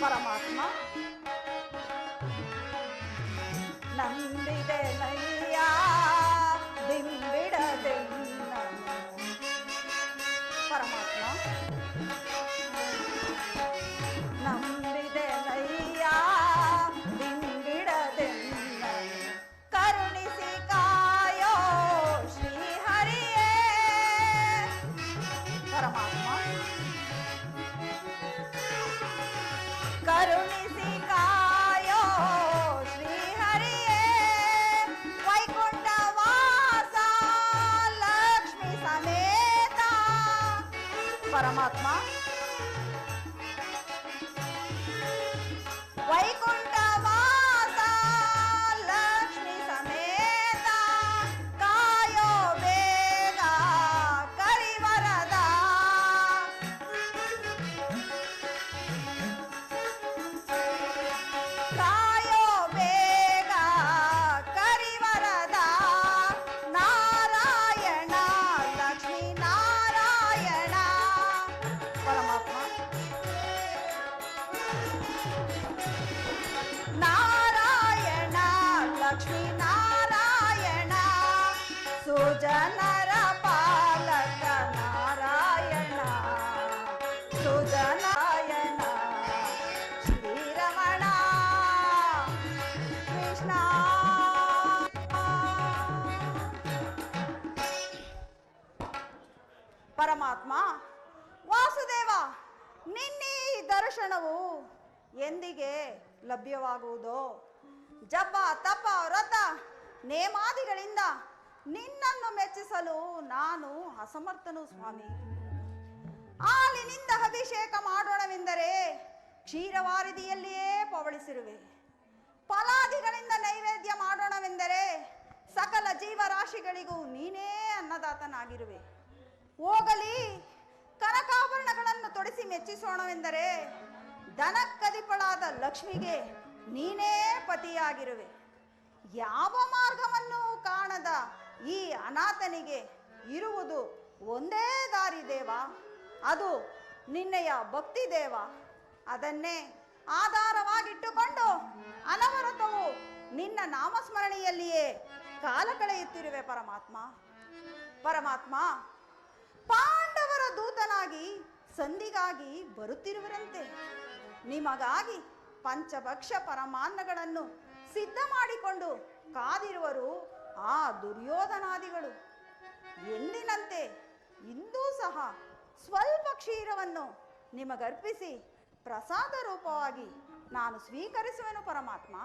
ಪರಮಾತ್ಮ ನಂಬಿದೆ ನಯ್ಯ ಬಿಂಬಿಡದೆನ್ನ ಪರಮಾತ್ಮ ನಂಬಿದೆ ನಯ್ಯ ಬಿಂಬಿಡದೆನ್ನ ಕರುಣಿಸಿ ಕಾಯೋ ಶ್ರೀಹರಿಯೇ ಪರಮಾತ್ಮ ಕರುಣಿಸಿ ಕಾಯೋ ಶ್ರೀಹರಿಯೇ ವೈಕುಂಠ ವಾಸ ಲಕ್ಷ್ಮೀ ಸಮೇತ ಪರಮಾತ್ಮ ವೈಕುಂಠ ವಾಸ ಲಕ್ಷ್ಮೀ ಸಮೇತ ಕಾಯೋ ಬೇಗ ಕರಿವರದ ಕಾಯೋ ಬೇಗ ಕರಿವರದ ನಾರಾಯಣ ಲಕ್ಷ್ಮೀ ನಾರಾಯಣ ಪರಮಾತ್ಮ ನಾರಾಯಣ ಲಕ್ಷ್ಮೀ ನಾರಾಯಣ ಸುಜನರ ಪಾಲಕ ನಾರಾಯಣ ಸುಜನಾರಾಯಣ ಶ್ರೀರಮಣ ಕೃಷ್ಣ ಪರಮಾತ್ಮ ವಾಸುದೇವ ನಿನ್ನೆ ಈ ದರ್ಶನವು ಎಂದಿಗೆ ಲಭ್ಯವಾಗುವುದೋ ಜಪ ತಪ ವ್ರತ ನೇಮಾದಿಗಳಿಂದ ನಿನ್ನನ್ನು ಮೆಚ್ಚಿಸಲು ನಾನು ಅಸಮರ್ಥನು ಸ್ವಾಮಿ. ಹಾಲಿನಿಂದ ಅಭಿಷೇಕ ಮಾಡೋಣವೆಂದರೆ ಕ್ಷೀರವಾರಿದಿಯಲ್ಲಿಯೇ ಪವಳಿಸಿರುವೆ. ಫಲಾದಿಗಳಿಂದ ನೈವೇದ್ಯ ಮಾಡೋಣವೆಂದರೆ ಸಕಲ ಜೀವರಾಶಿಗಳಿಗೂ ನೀನೇ ಅನ್ನದಾತನಾಗಿರುವೆ. ಹೋಗಲಿ ಕನಕಾಭರಣಗಳನ್ನು ತೊಡಿಸಿ ಮೆಚ್ಚಿಸೋಣವೆಂದರೆ ದನಕ್ಕದಿಪಳಾದ ಲಕ್ಷ್ಮಿಗೆ ನೀನೇ ಪತಿಯಾಗಿರುವೆ. ಯಾವ ಮಾರ್ಗವನ್ನು ಕಾಣದ ಈ ಅನಾಥನಿಗೆ ಇರುವುದು ಒಂದೇ ದಾರಿ ದೇವ, ಅದು ನಿನ್ನೆಯ ಭಕ್ತಿ ದೇವ. ಅದನ್ನೇ ಆಧಾರವಾಗಿಟ್ಟುಕೊಂಡು ಅನವರತವು ನಿನ್ನ ನಾಮಸ್ಮರಣೆಯಲ್ಲಿಯೇ ಕಾಲ ಕಳೆಯುತ್ತಿರುವೆ ಪರಮಾತ್ಮ. ಪರಮಾತ್ಮ ಪಾಂಡವರ ದೂತನಾಗಿ ಸಂಧಿಗಾಗಿ ಬರುತ್ತಿರುವರಂತೆ ನಿಮಗಾಗಿ ಪಂಚಭಕ್ಷ ಪರಮಾನ್ನಗಳನ್ನು ಸಿದ್ಧ ಮಾಡಿಕೊಂಡು ಕಾದಿರುವರು ಆ ದುರ್ಯೋಧನಾದಿಗಳು. ಎಂದಿನಂತೆ ಇಂದೂ ಸಹ ಸ್ವಲ್ಪ ಕ್ಷೀರವನ್ನು ನಿಮಗರ್ಪಿಸಿ ಪ್ರಸಾದ ರೂಪವಾಗಿ ನಾನು ಸ್ವೀಕರಿಸುವೆನು ಪರಮಾತ್ಮ.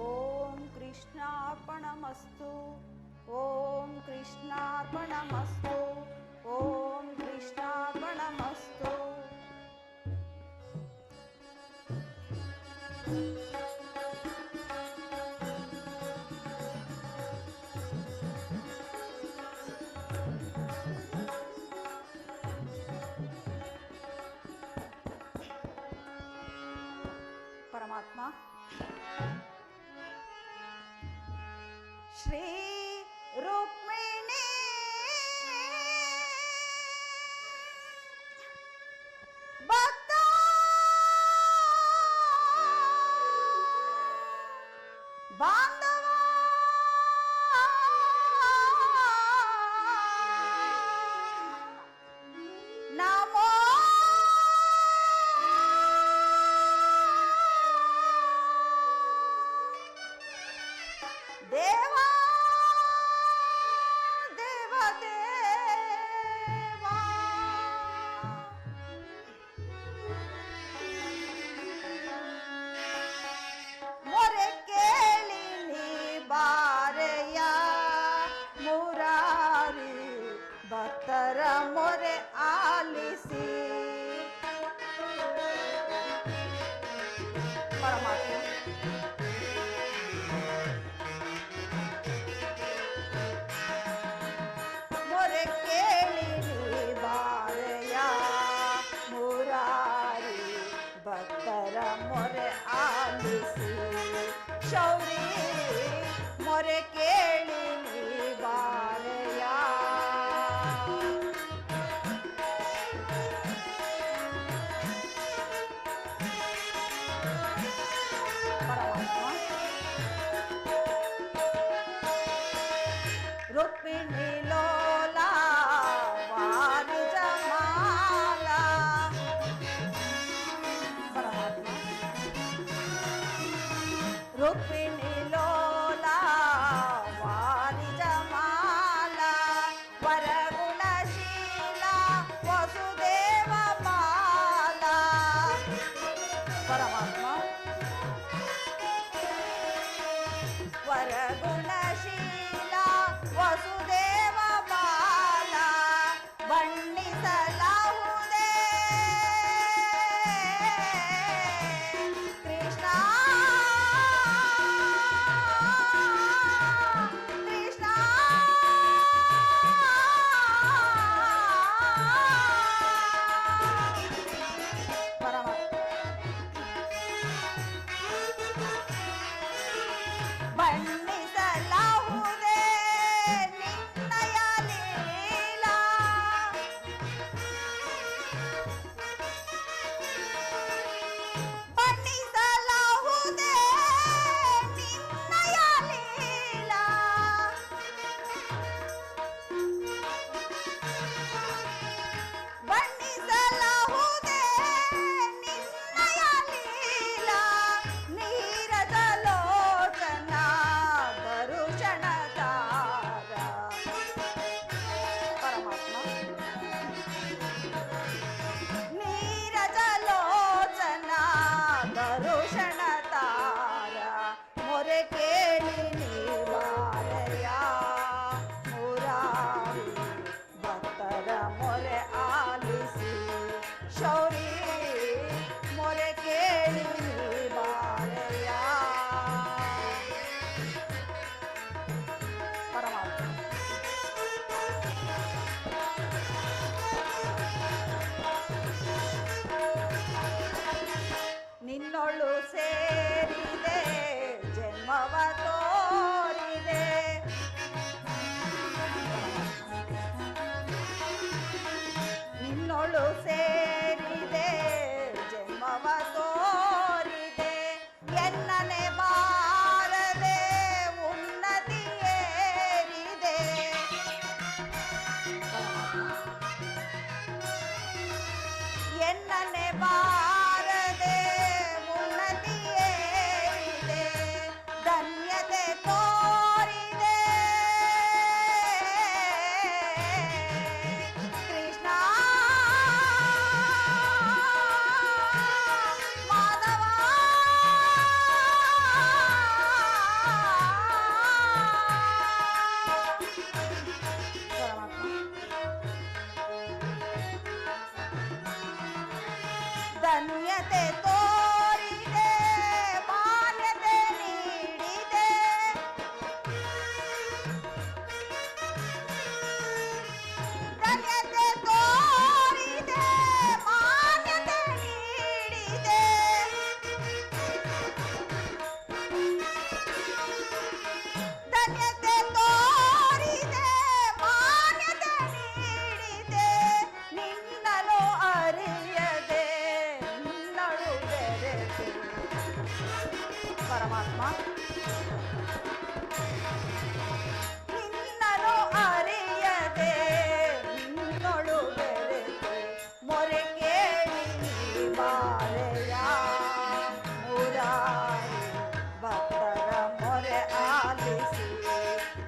ಓಂ ಕೃಷ್ಣಾರ್ಪಣಮಸ್ತು, ಓಂ ಕೃಷ್ಣಾರ್ಪಣಮಸ್ತು, ಓಂ ಕೃಷ್ಣಾರ್ಪಣಮಸ್ತು. ಪರಮಾತ್ಮ ಶ್ರೀ ರುಕ್ಮಿಣಿ ಭಕ್ತ ಬಾಂಧವ ನಮೋ ದೇವ ದೇವ ದೇವ ಮೊರೆ ಕೇಳಿ ನೀ ಬಾರೆಯ ಮುರಾರಿ ಭಕ್ತರ ಮೊರೆ ಆಲಿಸಿ. ಪರಮಾತ್ಮ ಮೊರೆ ಕೇಳಿ ನೀ ಬಾರೆಯ ಮುರಾರಿ ಭಕ್ತರ ಮೊರೆ ಆಲಿಸಿ. ಶೌರಿ ಮೊರೆ ಕೇಳಿ ನೀ ಬಾರೆಯ ಬಾರದೆ ಉನ್ನತಿಯೇ ಇದೆ ಧನ್ಯತೆ ತೋರಿದೆ ಕೃಷ್ಣ ಮಾಧವ ಧನ್ಯತೆ ತೋರಿದೆ ಮಾನ್ಯತೆ ನೀಡಿದೆ ಧನ್ಯತೆ ತೋರಿದೆ ಮಾನ್ಯತೆ ನೀಡಿದೆ ಧನ್ಯತೆ ತೋರಿದೆ ಮಾನ್ಯತೆ ನೀಡಿದೆ ನಿನ್ನನು ಅರಿಯದೆ ನಿನ್ನಳು ಬೆರೆತು ಪರಮಾತ್ಮ ನಿನ್ನನು ಅರಿಯದೆ ನಿನ್ನಳು ಬೆರೆತು ಮೊರೆ ಕೇಳಿ ನೀ ಬಾರೆಯ ಮುರಾರಿ ಭಕ್ತರ ಮೊರೆ ಆಲಿಸಿ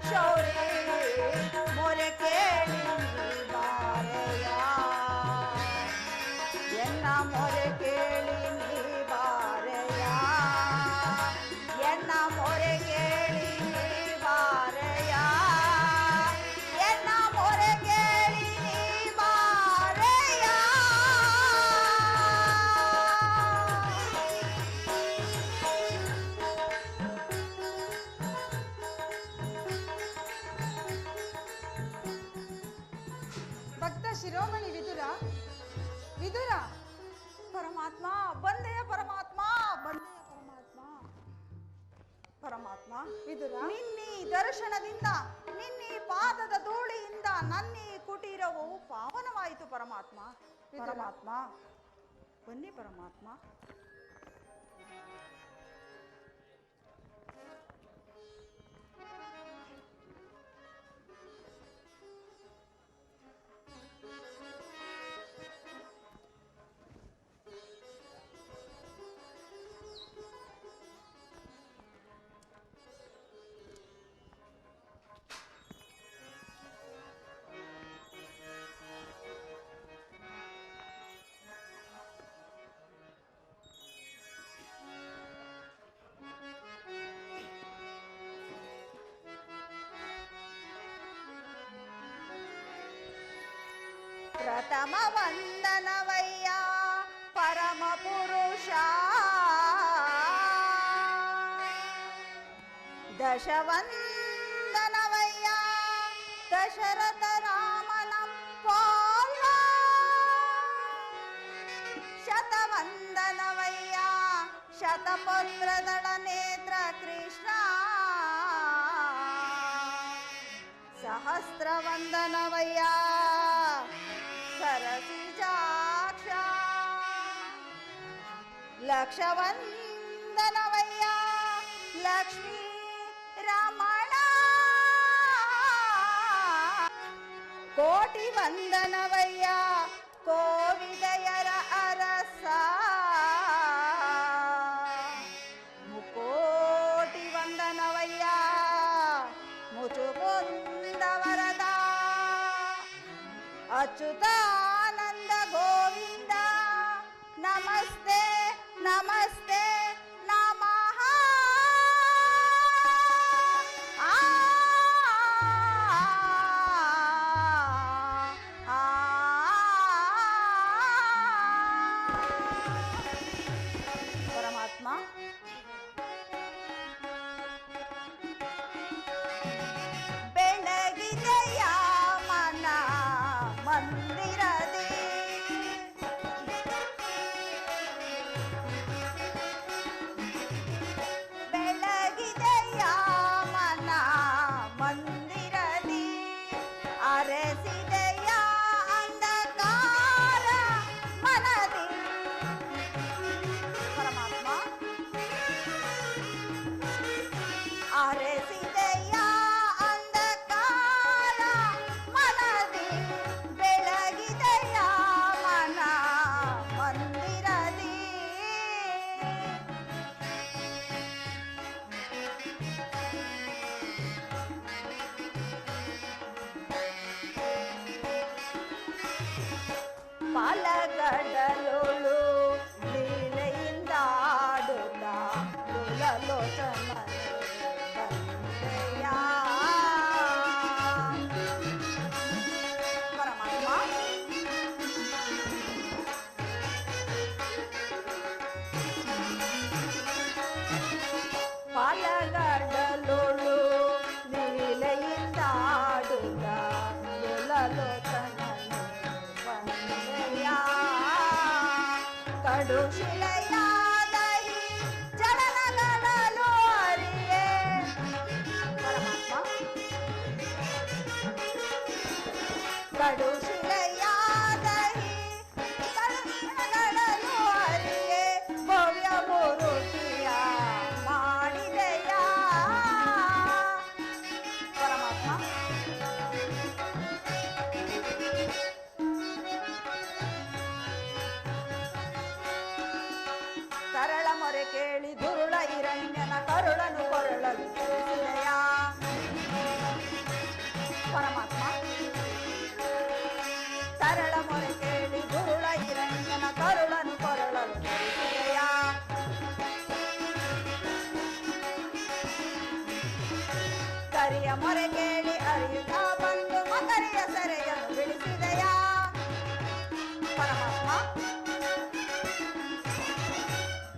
ಶೌರಿ ಮೊರೆ ಕೇಳಿ ನೀ ಬಾರೆಯ ಎನ್ನ ಮೊರೆ ಕೇಳಿ ನೀ ಬಾರೆಯ ಎನ್ನ ಮೊರೆ ಕೇಳಿ ನೀ ಬಾರೆಯ ಎನ್ನ ಮೊರೆ ಕೇಳಿ ನೀ ಬಾರೆಯ ಭಕ್ತ ಶಿರೋಮಣಿ ವಿದುರ ವಿದುರ ಪರಮಾತ್ಮ ಬಂದೆಯ ಪರಮಾತ್ಮ ಬಂದೆಯ ಪರಮಾತ್ಮ ಪರಮಾತ್ಮ ವಿದುರ ನಿನ್ನೀ ದರ್ಶನದಿಂದ ನಿನ್ನೀ ಪಾದದ ಧೂಳಿಯಿಂದ ನನ್ನೀ ಕುಟೀರವು ಪಾವನವಾಯಿತು ಪರಮಾತ್ಮ ಪರಮಾತ್ಮ ಬನ್ನಿ ಪರಮಾತ್ಮ ಪ್ರಥಮ ವಂದನವಯ್ಯ ಪರಮ ಪುರುಷ ದಶವಂದನವಯ್ಯ ದಶರಥ ರಾಮನ ಪೋಲ ಶತವಂದನವಯ್ಯ ಶತಪತ್ರದಳ ನೇತ್ರ ಕೃಷ್ಣ ಸಹಸ್ರವಂದನವಯ್ಯ ಸರಸಿಜಾಕ್ಷ ಲಕ್ಷವಂದನವಯ್ಯ ಲಕ್ಷ್ಮೀ ರಮಣ ಕೋಟಿ ವಂದನವಯ್ಯ ಕೋವಿದಯರ ಅರಸ ಮುಕೋಟಿ ವಂದನವಯ್ಯ ಮುಚುಕುಂದ ವರದ ಅಚ್ಯುತಾನಂದ ಗೋವಿಂದ ನಮಸ್ತೆ ನಮಸ್ತೆ ನಮಃ ಆ ಆ ಪರಮಾತ್ಮ ಬೆಳಗಿದೆಯ ಮನ ಮಂದಿರದಿ ಪಾಲಗಡಲೋಳು ಲೀಲೆಯಿಂದ ಆಡುತ್ತ ತುಳಲೋಚನನೆ ಬಂದೆಯ. ಪರಮಾತ್ಮ ಪಾಲಗಡಲೋಳು ಲೀಲೆಯಿಂದ ಆಡುತ್ತ ತುಳಲೋಚನನೆ ಬಂದೆಯ. ಕಡು ಶಿಲೆಯಾದ ಈ ಚಲನಗಳಲು ಅರಿಯೇ. ಪರಮಾತ್ಮ ಕಡು ಶಿಲೆಯಾದ ಈ ಚಲನಗಳಲು ಅರಿಯೇ ಭವ್ಯ ಮೂರುತಿಯ ಮಾಡಿದೆಯ. ಪರಮಾತ್ಮ ಸರಳ ಮೊರೆ ಕೇಳಿ ದುರುಳ ಹಿರಣ್ಯನ ಕರುಳನು ಕೊರಳಲು ತಿಳಿಸಿದೆಯ. ಪರಮಾತ್ಮ ಸರಳ ಮೊರೆ ಕೇಳಿ ದುರುಳ ಹಿರಣ್ಯನ ಕರುಳನು ಕೊರಳಲು ತಿಳಿಸಿದೆಯ. ಕರಿಯ ಮೊರೆ ಕೇಳಿ ಅರಿಯುತ್ತಾ ಬಂದು ಮಕರಿಯ ಸೆರೆಯನ್ನು ಬಿಡಿಸಿದೆಯ. ಪರಮಾತ್ಮ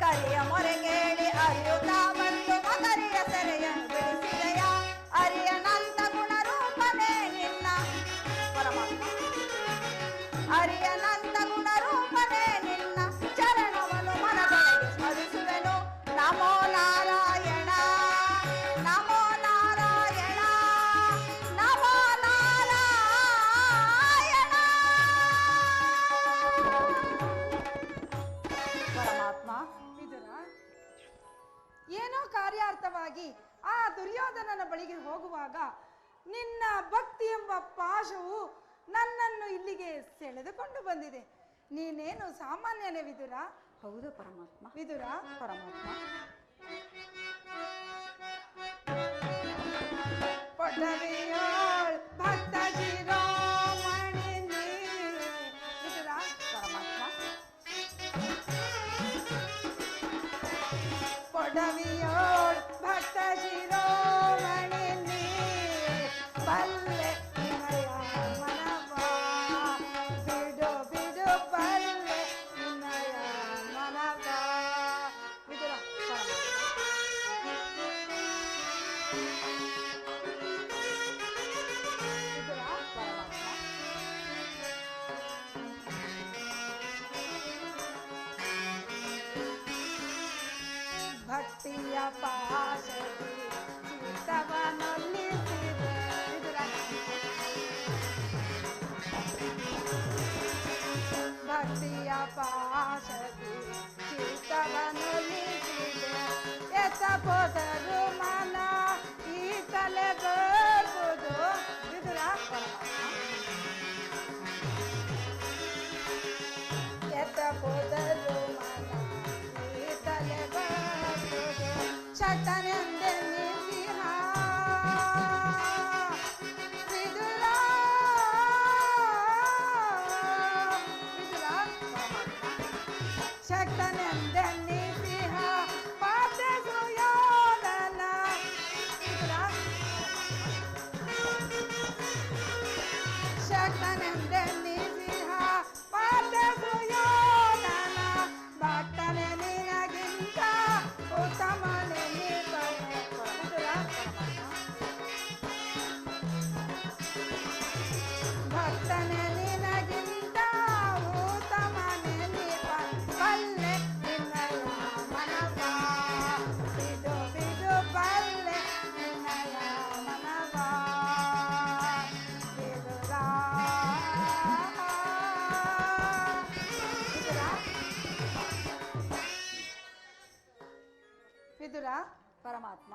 ಕರಿಯ ಮೊರೆ ಕೇಳಿ ಅರಿಯುತ್ತಾ ಬಂದು ಮಕರಿಯ ಸೆರೆಯನ್ನು ಬಿಡಿಸಿದೆಯ. ಅರಿಯನಂತ ಗುಣರೂಪನೇ ನಿನ್ನ. ಪರಮಾತ್ಮ ಅರಿಯನಂತ ಗುಣರೂಪನೇ ನಿನ್ನ ಚರಣವನ್ನು ಮನದೊಳಗೆ ಸ್ಮರಿಸುವೆನು. ನಮೋ ನಾರಾಯಣ ನಮೋ ನಾರಾಯಣ ನಮೋ ನಾರಾಯಣ. ಪರಮಾತ್ಮ ವಿದುರ, ಏನೋ ಕಾರ್ಯಾರ್ಥವಾಗಿ ಆ ದುರ್ಯೋಧನನ ಬಳಿಗೆ ಹೋಗುವಾಗ ನಿನ್ನ ಭಕ್ತಿ ಎಂಬ ಪಾಶವು ನನ್ನನ್ನು ಇಲ್ಲಿಗೆ ಸೆಳೆದುಕೊಂಡು ಬಂದಿದೆ. ನೀನೇನು ಸಾಮಾನ್ಯನೇ ವಿದುರ? ಹೌದು ಪರಮಾತ್ಮ. ವಿದುರ, ಪರಮಾತ್ಮ ಪೊಡವಿಯೋಳ್ ಭಕ್ತ ಶಿರೋಮಣಿ ನೀ. ವಿದುರ, ಪರಮಾತ್ಮ ಪೊಡವಿಯೋಳ್ ಭಕ್ತ ಶಿರೋಮಣಿ ನೀ. ಬಲ್ಲೆ ನಿನ್ನಯ ಮನವ ಬಿಡು ಬಿಡು ಬಲ್ಲೆ ನಿನ್ನಯ ಮನವ. ವಿದುರ, ವಿದುರ, ಭಕ್ತಿಯ ಪಾಶದಿ ಚಿತ್ತವನೊಲಿಸಿದೆ. ವಿದುರ, ಭಕ್ತಿಯ ಪಾಶದಿ ಚಿತ್ತವನೊಲಿಸಿದೆ. ಎತ್ತ ಹೋದರು ಮನ ಈ ತಲೆಗೋರ್ಬುದು. ವಿದುರ, ಎತ್ತ ಹೋದರು ಮನ ಈ ತಲೆಗೋರ್ಬುದು. ಶಟನೆಂದೆ ನಿಂದಿಹ ವಿದುರ. ವಿದುರ, ಶಕ್ತನೆಂದೆ ನಿಂದಿಹ ಪಾತ ಸುಯೋಧನ. ವಿದುರ, ಶಕ್ತನೆಂದೆ ನಿಂದಿಹ ಪಾತ ಸುಯೋಧನ. ಭಕ್ತನೆ ನಿನಗಿಂತ ಉತ್ತಮನೆ ನೀವನೆ. ವಿದುರ, ಭಕ್ತನೆ ನಿನಗಿಂತ ಉತ್ತಮನೆ ನೀವ ಬಲ್ಲೆ ನಿನ್ನಯ ಮನವ ಬಿಡು ಬಿಡು ಬಲ್ಲೆ ನಿನ್ನಯ ಮನವ. ವಿದುರ, ವಿದುರ, ವಿದುರ, ಪರಮಾತ್ಮ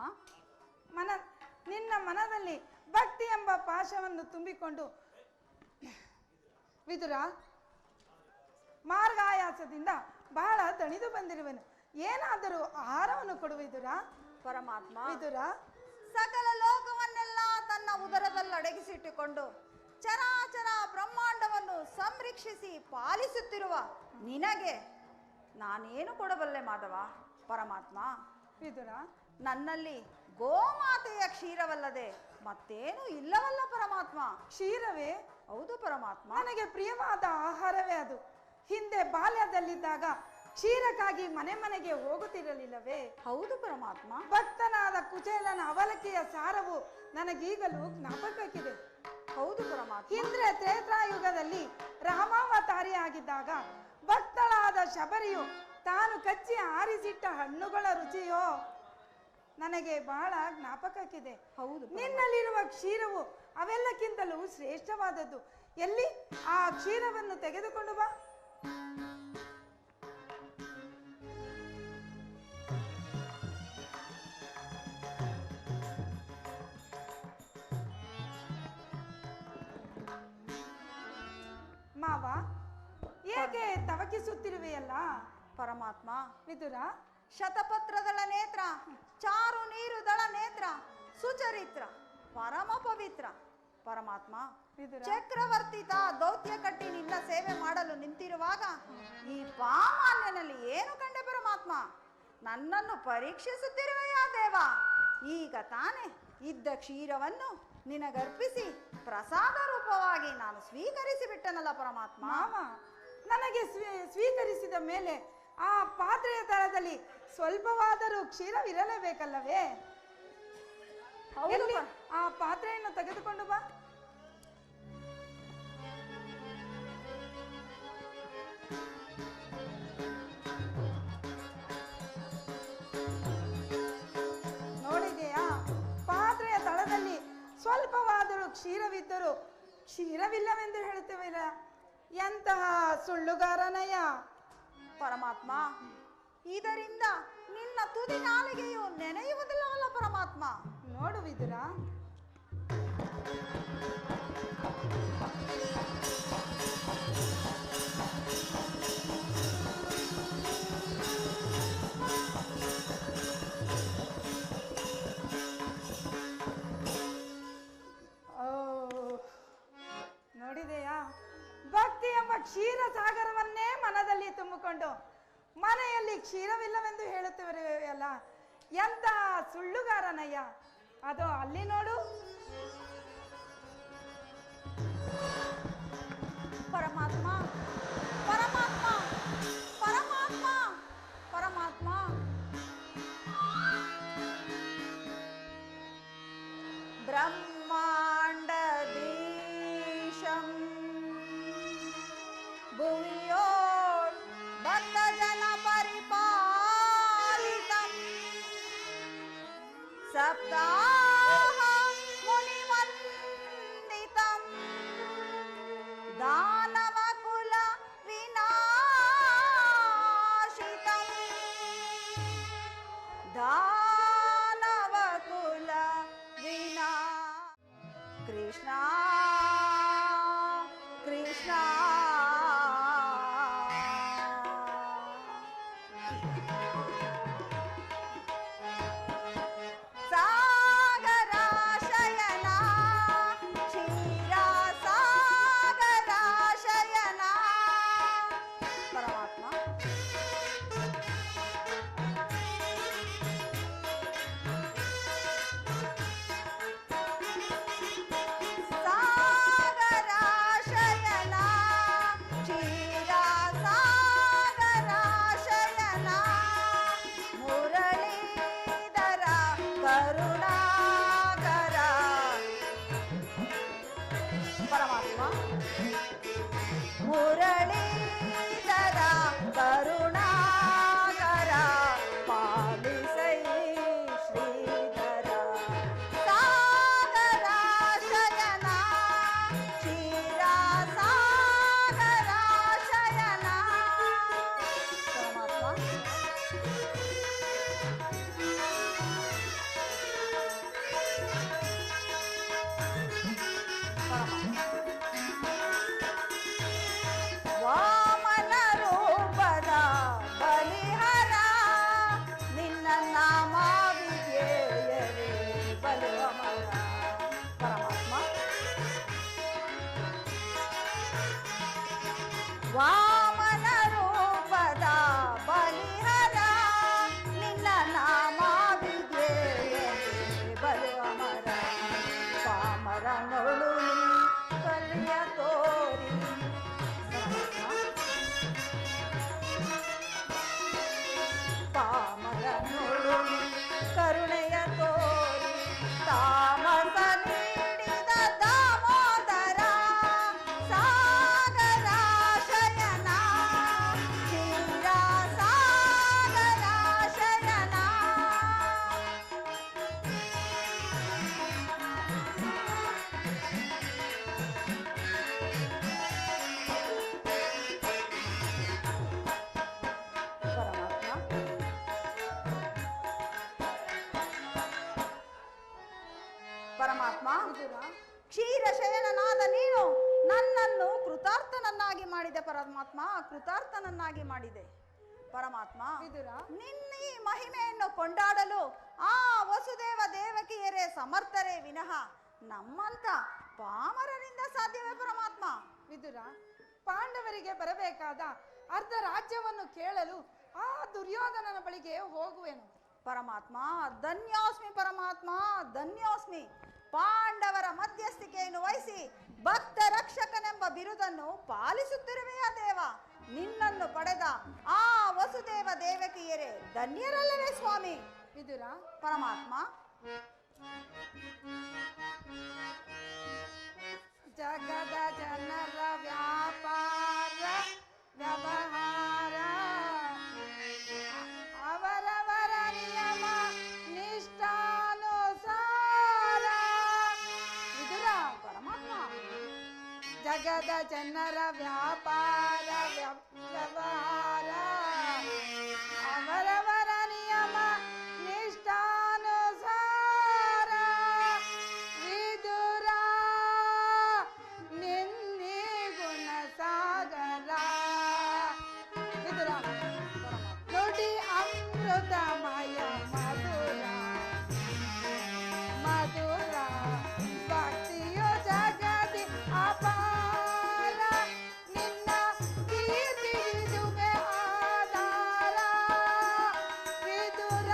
ನಿನ್ನ ಮನದಲ್ಲಿ ಭಕ್ತಿ ಎಂಬ ಪಾಶವನ್ನು ತುಂಬಿಕೊಂಡು ವಿದುರ ಮಾರ್ಗಾಯಾಸದಿಂದ ಬಹಳ ದಣಿದು ಬಂದಿರುವೆನು. ಏನಾದರೂ ಆಹಾರವನ್ನು ಕೊಡು ವಿದುರ. ಪರಮಾತ್ಮ ವಿದುರ, ಸಕಲ ಲೋಕವನ್ನೆಲ್ಲ ತನ್ನ ಉದರದಲ್ಲಿ ಅಡಗಿಸಿಟ್ಟುಕೊಂಡು ಚರಾಚರ ಬ್ರಹ್ಮಾಂಡವನ್ನು ಕ್ಷೀರವನ್ನು ಸಂರಕ್ಷಿಸಿ ಪಾಲಿಸುತ್ತಿರುವ ನಿನಗೆ ನಾನೇನು ಕೊಡಬಲ್ಲೆ ಮಾಧವ ಪರಮಾತ್ಮ? ವಿದುರ, ನನ್ನಲ್ಲಿ ಗೋಮಾತೆಯ ಕ್ಷೀರವಲ್ಲದೆ ಮತ್ತೇನು ಇಲ್ಲವಲ್ಲ ಪರಮಾತ್ಮ. ಕ್ಷೀರವೇ? ಹೌದು ಪರಮಾತ್ಮ. ನನಗೆ ಪ್ರಿಯವಾದ ಆಹಾರವೇ ಅದು. ಹಿಂದೆ ಬಾಲ್ಯದಲ್ಲಿದ್ದಾಗ ಕ್ಷೀರಕ್ಕಾಗಿ ಮನೆ ಮನೆಗೆ ಹೋಗುತ್ತಿರಲಿಲ್ಲವೇ? ಹೌದು ಪರಮಾತ್ಮ. ಭಕ್ತನಾದ ಕುಚೇಲನ ಅವಲಕ್ಕಿಯ ಸಾರವು ನನಗೀಗಲೂ ಜ್ಞಾಪಕಕ್ಕಿದೆ. ಹೌದು ಪರಮಾತ್ಮ. ಹಿಂದೆ ತ್ರೇತಾಯುಗದಲ್ಲಿ ರಾಮಾವತಾರಿಯಾಗಿದ್ದಾಗ ಭಕ್ತಳಾದ ಶಬರಿಯು ತಾನು ಕಚ್ಚಿ ಆರಿಸಿಟ್ಟ ಹಣ್ಣುಗಳ ರುಚಿಯೋ ನನಗೆ ಬಹಳ ಜ್ಞಾಪಕಕ್ಕಿದೆ. ಹೌದು. ನಿನ್ನಲ್ಲಿರುವ ಕ್ಷೀರವು ಅವೆಲ್ಲಕ್ಕಿಂತಲೂ ಶ್ರೇಷ್ಠವಾದದ್ದು. ಎಲ್ಲಿ ಆ ಕ್ಷೀರವನ್ನು ತೆಗೆದುಕೊಂಡು ಬಾ. ಮಾವ, ಏಕೆ ತವಕಿಸುತ್ತಿರುವೆಯಲ್ಲ? ಪರಮಾತ್ಮ. ವಿದುರ, ಶತಪತ್ರದಳ ನೇತ್ರ, ಚಾರು ನೀರು ದಳ ನೇತ್ರ, ಸುಚರಿತ್ರ, ಪರಮ ಪವಿತ್ರ. ಪರಮಾತ್ಮ, ವಿದುರ, ಚಕ್ರವರ್ತಿತ ದೌತ್ಯ ಕಟ್ಟಿ ನಿನ್ನ ಸೇವೆ ಮಾಡಲು ನಿಂತಿರುವಾಗ ಈ ಪಾಮಾನ್ಯನಲ್ಲಿ ಏನು ಕಂಡೆ ಪರಮಾತ್ಮ? ನನ್ನನ್ನು ಪರೀಕ್ಷಿಸುತ್ತಿರುವೆಯಾ ದೇವ? ಈಗ ತಾನೇ ಇದ್ದ ಕ್ಷೀರವನ್ನು ನಿನಗರ್ಪಿಸಿ ಪ್ರಸಾದ ರೂಪವಾಗಿ ನಾನು ಸ್ವೀಕರಿಸಿ ಬಿಟ್ಟನಲ್ಲ ಪರಮಾತ್ಮ. ಮಾವ, ನನಗೆ ಸ್ವೀಕರಿಸಿದ ಮೇಲೆ ಆ ಪಾತ್ರೆಯ ತಳದಲ್ಲಿ ಸ್ವಲ್ಪವಾದರೂ ಕ್ಷೀರವಿರಲೇಬೇಕಲ್ಲವೇ? ಎಲ್ಲಿ? ಆ ಪಾತ್ರೆಯನ್ನು ತೆಗೆದುಕೊಂಡು ಬಾ. ನೋಡಿದೆಯಾ? ಪಾತ್ರೆಯ ತಳದಲ್ಲಿ ಸ್ವಲ್ಪವಾದರೂ ಕ್ಷೀರವಿದ್ದರೂ ಕ್ಷೀರವಿಲ್ಲವೆಂದು ಹೇಳುತ್ತೇವಿಲ್ಲ. ಎಂತಹ ಸುಳ್ಳುಗಾರನಯ್ಯ! ಪರಮಾತ್ಮ, ಇದರಿಂದ ನಿನ್ನ ತುದಿ ನಾಲಿಗೆಯು ನೆನೆಯುವುದಿಲ್ಲವಲ್ಲ ಪರಮಾತ್ಮ. ನೋಡು ವಿದುರ, ನೋಡಿದೆಯಾ? ಭಕ್ತಿ ಎಂಬ ಕ್ಷೀರ ಸಾಗರವನ್ನೇ ಮನದಲ್ಲಿ ತುಂಬಿಕೊಂಡು ಮನೆಯಲ್ಲಿ ಕ್ಷೀರವಿಲ್ಲವೆಂದು ಹೇಳುತ್ತಿರುವೆಯಲ್ಲ, ಎಂತ ಸುಳ್ಳುಗಾರನಯ್ಯ! ಅದು ಅಲ್ಲಿ ನೋಡು. ಪರಮಾತ್ಮ, ಪರಮಾತ್ಮ, ಪರಮಾತ್ಮ, ಪರಮಾತ್ಮ. ಬ್ರಹ್ಮಾಂಡದೀಶಂ ಭುವಿಯೋಳ್ ಭಕ್ತ ಜನ ಪರಿಪಾಲಿತಂ ಸಪ್ತಾಹ ಮುನಿವಂದಿತಂ ದಾನವ ಕುಲ ವಿನಾಶಿತಂ ದಾನವ ಕುಲ ವಿನಾ ಕೃಷ್ಣ ಕೃಷ್ಣ ಸಾಗರಾಶಯನ ಕ್ಷೀರ ಸಾಗರಾಶಯನ. ಪರಮಾತ್ಮ, ಸಾಗರಾಶಯನ ಕ್ಷೀರ ಸಾಗರಾಶಯನ ಮುರಳೀಧರ ಕರುಣಾಕರ. ಪರಮಾತ್ಮ, ಮುರಳೀಧರ ಕರುಣಾಕರ ಪಾಲಿಸೈ ಶ್ರೀಧರ. ಸಾಗರಾಶಯನ ಕ್ಷೀರ ಸಾಗರಾಶಯನ. ಪರಮಾತ್ಮ, ವಾಮನ ರೂಪದ ಬಲಿಹರ ನಿನ್ನ ನಾಮಾವಿಗೆ ಬಲು ಅಮರ ಪಾಮರನೊಳು ಕಲಿಯ ತೋರಿ ಪಾಮರನೊಳು ಕರುಣೆಯ ತೋರಿ ತಾಮಸ ನೀಡಿದ ದಾಮೋದರ ಸಾಗರ ಶಯನ ಕ್ಷೀರ ಸಾಗರ ಶಯನ ಪರಮಾತ್ಮ ಕ್ಷೀರಶಯನನಾದ ನೀನು ನನ್ನನ್ನು ಕೃತಾರ್ಥನನ್ನಾಗಿ ಮಾಡಿದೆ ಪರಮಾತ್ಮ, ಕೃತಾರ್ಥನನ್ನಾಗಿ ಮಾಡಿದೆ ಪರಮಾತ್ಮ. ನಿನ್ನ ಈ ಮಹಿಮೆಯನ್ನು ಕೊಂಡಾಡಲು ಆ ವಸುದೇವ ದೇವಕಿಯರೇ ಸಮರ್ಥರೇ ವಿನಃ ನಮ್ಮಂತ ಪಾಮರರಿಂದ ಸಾಧ್ಯವೇ ಪರಮಾತ್ಮ? ವಿದುರ, ಪಾಂಡವರಿಗೆ ಬರಬೇಕಾದ ಅರ್ಧ ರಾಜ್ಯವನ್ನು ಕೇಳಲು ಆ ದುರ್ಯೋಧನನ ಬಳಿಗೆ ಹೋಗುವೆನು ಪರಮಾತ್ಮ. ಧನ್ಯೋಸ್ಮಿ ಪರಮಾತ್ಮ, ಧನ್ಯೋಸ್ಮಿ. ಪಾಂಡವರ ಮಧ್ಯಸ್ಥಿಕೆಯನ್ನು ವಹಿಸಿ ಭಕ್ತ ರಕ್ಷಕನೆಂಬ ಬಿರುದನ್ನು ಪಾಲಿಸುತ್ತಿರುವೆಯಾ ದೇವ? ನಿನ್ನನ್ನು ಪಡೆದ ಆ ವಸುದೇವ ದೇವಕಿಯರೇ ಧನ್ಯರಲ್ಲವೇ ಸ್ವಾಮಿ? ವಿದುರ, ಪರಮಾತ್ಮ. ಜಗದ ಜನರ ವ್ಯಾಪಾರ ವ್ಯವಹಾರ ಅವರವರ ನಿಯಮ ನಿಷ್ಠಾನುಸಾರ. ವಿದುರ, ಪರಮಾತ್ಮ. ಜಗದ ಜನರ ವ್ಯಾಪಾರ ವ್ಯವಹಾರ ಅವರವರ ನಿಯಮ ನಿಷ್ಠಾನುಸಾರ. ವಿದುರ, ನಿನ್ನೆ ಗುಣ ಸಾಗರ. ವಿದುರ, ನುಡಿ ಅಮೃತಮಯ ಮಧುರ ಮಧುರ ಭಕ್ತಿಯು ಜಗದಿ ಅಪಾರ. ನಿನ್ನ ಕೀರ್ತಿದುವೆ ಆಧಾರ. ವಿದುರ,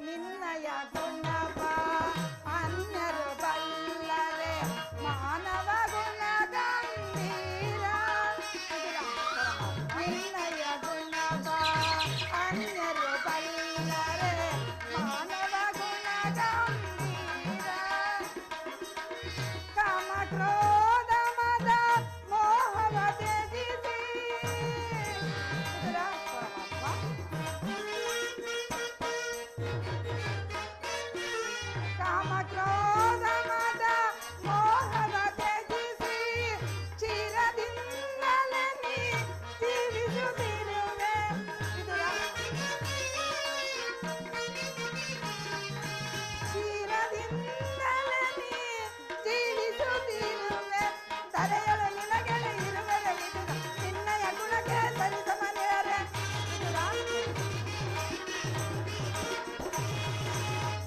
ನಿನ್ನಯ ಗುಣವ ಅನ್ಯರು ಬಲ್ಲರೆ ಮಾನವ ಗುಣ ಗಂಭೀರ. ನಿನ್ನಯ ಗುಣವ ಅನ್ಯರು ಬಲ್ಲರೆ ಮಾನವ ಗುಣ ಗಂಭೀರ. ಕಾಮ ಕ್ರೋಧ ಮದ ಮೋಹವ ತ್ಯಜಿಸಿ. ಕಾಮ ಕ್ರೋಧ ಮದ ಮೋಹವ ತ್ಯಜಿಸಿ ಚಿರದಿಂದಲೇ ನೀ ಜೀವಿಸುತ್ತಿರುವೆ. ಚಿರದಿಂದಲೇ ನೀ ಜೀವಿಸುತ್ತಿರುವೆ. ತಲೆಯಳು ನಿನಗೆ ಇರುವೆ ವಿದುರ, ನಿನ್ನಯ ಗುಣಕ್ಕೆ ಸರಿಸಮನೆಯರೆ.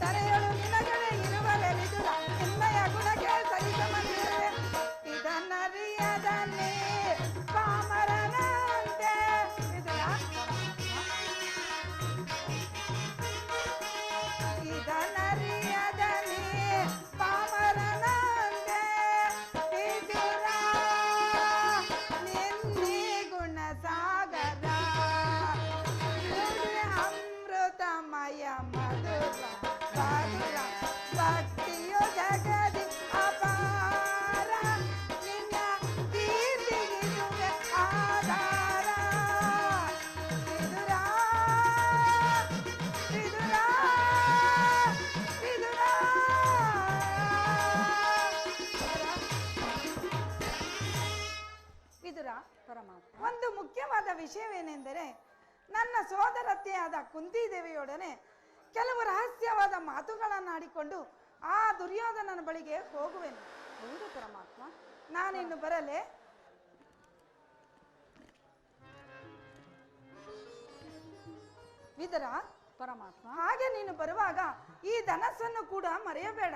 ತಲೆಯಳು ನಿನಗಡೆ ಇರುವರೆ ವಿದುರ, ನಿನ್ನಯ ಗುಣಕ್ಕೆ ಸರಿಸಮನೆಯರೆ. ಇದನ್ನರಿಯದನ್ನೇ ಪಾಮರನಂತೆ. ವಿದುರ, ಇದನ್ನರಿಯದನ್ನೇ ಪಾಮರನಂತೆ. ವಿದುರ, ನಿನ್ನೆ ಗುಣ ಸಾಗರ ನುಡಿ ಅಮೃತಮಯ ಮಧುರ ಮಧುರ ಭಕ್ತಿಯು ಜಗದಿ ಅಪಾರ. ನಿನ್ನ ಕೀರ್ತಿಗಿರುವೆ ಆಧಾರ. ವಿದುರ, ವಿದುರ, ವಿದುರ. ವಿದುರ, ಪರಮಾತ್ಮ. ಒಂದು ಮುಖ್ಯವಾದ ವಿಷಯವೇನೆಂದರೆ ನನ್ನ ಸೋದರತ್ತೆಯಾದ ಕುಂತಿದೇವಿಯೊಡನೆ ಕೆಲವು ರಹಸ್ಯವಾದ ಮಾತುಗಳನ್ನಾಡಿಕೊಂಡು ಆ ದುರ್ಯೋಧನನ ಬಳಿಗೆ ಹೋಗುವೆನು. ಹೌದು ಪರಮಾತ್ಮ. ನಾನಿನ್ನು ಬರಲೇ? ವಿದುರ, ಪರಮಾತ್ಮ. ಹಾಗೆ ನೀನು ಬರುವಾಗ ಈ ಧನಸ್ಸನ್ನು ಕೂಡ ಮರೆಯಬೇಡ,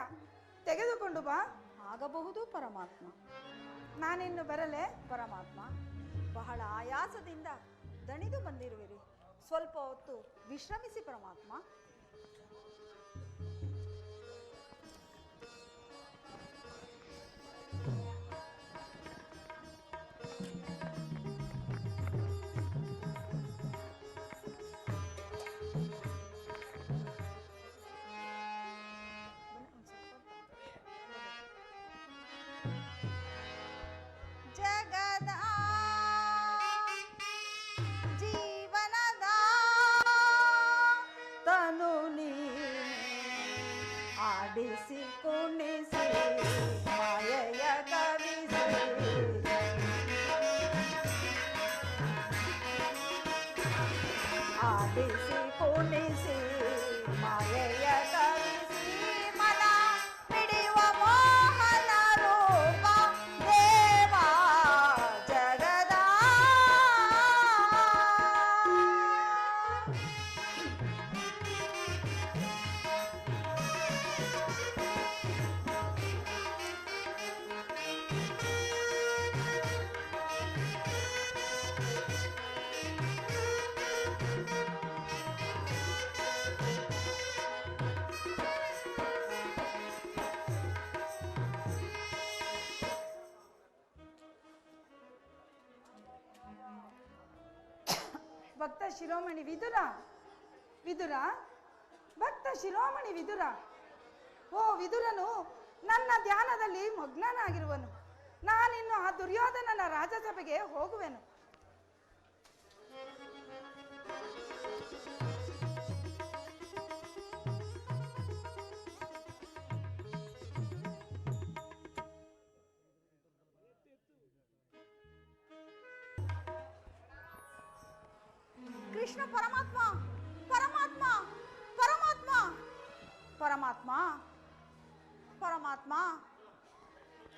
ತೆಗೆದುಕೊಂಡು ಬಾ. ಆಗಬಹುದು ಪರಮಾತ್ಮ. ನಾನಿನ್ನು ಬರಲೇ? ಪರಮಾತ್ಮ, ಬಹಳ ಆಯಾಸದಿಂದ ದಣಿದು ಬಂದಿರುವಿರಿ, ಸ್ವಲ್ಪ ಹೊತ್ತು ವಿಶ್ರಮಿಸಿ ಪರಮಾತ್ಮ. ಜಗದ ಜೀವನದ ತನು ನೀ ಆಡಿಸಿ ಕುಣಿಸಿ ಮಾಯೆಯ ಕವಿಸಿ ಆಡಿಸಿ ಕುಣಿಸಿ ಮಾಯೆಯ ಕವಿಸಿ ಮನ ಮಿಡಿಯುವ ಮೋಹನ ರೂಪ ದೇವ ಜಗದ ಭಕ್ತ ಶಿರೋಮಣಿ ವಿದುರ, ವಿದುರ, ಭಕ್ತ ಶಿರೋಮಣಿ ವಿದುರ. ಓ ವಿದುರನು ನನ್ನ ಧ್ಯಾನದಲ್ಲಿ ಮಗ್ನನಾಗಿರುವನು. ನಾನಿನ್ನು ಆ ದುರ್ಯೋಧನನ ರಾಜಸಭೆಗೆ ಹೋಗುವೆನು. ಕೃಷ್ಣ ಪರಮಾತ್ಮ, ಪರಮಾತ್ಮ, ಪರಮಾತ್ಮ, ಪರಮಾತ್ಮ, ಪರಮಾತ್ಮ,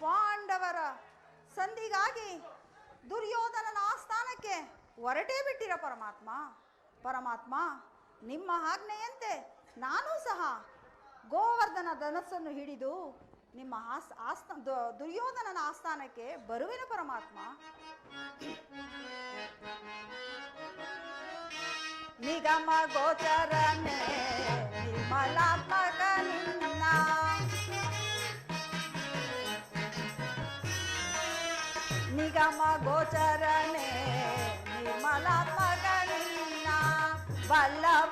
ಪಾಂಡವರ ಸಂಧಿಗಾಗಿ ದುರ್ಯೋಧನನ ಆಸ್ಥಾನಕ್ಕೆ ಹೊರಟೇ ಬಿಟ್ಟಿರ ಪರಮಾತ್ಮ. ಪರಮಾತ್ಮ, ನಿಮ್ಮ ಆಜ್ಞೆಯಂತೆ ನಾನೂ ಸಹ ಗೋವರ್ಧನ ಧನಸ್ಸನ್ನು ಹಿಡಿದು ನಿಮ್ಮ ದುರ್ಯೋಧನನ ಆಸ್ಥಾನಕ್ಕೆ ಬರುವೆನು ಪರಮಾತ್ಮ. ನಿಗಮ ಗೋಚರನೆ ನಿರ್ಮಲಾತ್ಮಕ ನಿನ್ನ ನಿಗಮ ಗೋಚರನೆ ನಿರ್ಮಲಾತ್ಮಕ ನಿನ್ನ ವಲ್ಲಭ